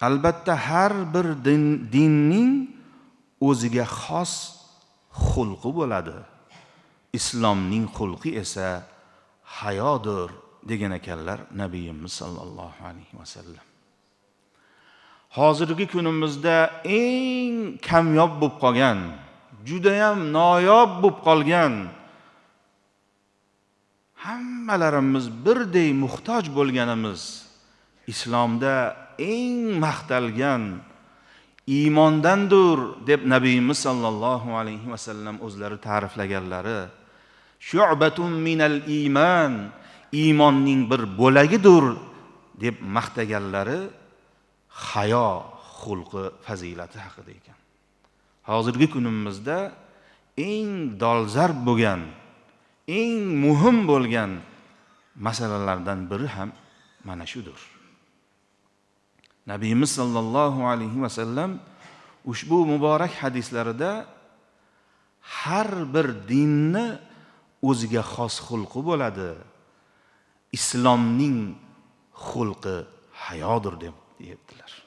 Albatta har bir dinning o'ziga xos xulqi bo'ladi. Islomning xulqi esa hayodir degan ekanlar Nabiyimiz sallallohu alayhi vasallam. Hozirgi kunimizda eng kamyob bo'lib qolgan, juda ham noyob bo'lib qolgan, hammalarimiz birdek muhtoj bo'lganimiz islomda eng maqtalgan iymondandir deb Nabiyimiz sallallohu alayhi vasallam o'zlari ta'riflaganlari shu'batun minal iymon, iymonning bir bo'lagidir deb maqtaganlari hayo xulqi fazilati haqida ekan. Hozirgi kunimizda eng dolzarb bo'lgan, eng muhim bo'lgan masalalardan biri ham mana shudir. Nabiyimiz sallallohu alayhi vasallam ushbu muborak hadislarida har bir dinni o'ziga xos xulqi bo'ladi. Islomning xulqi hayodir deb deyaptilar.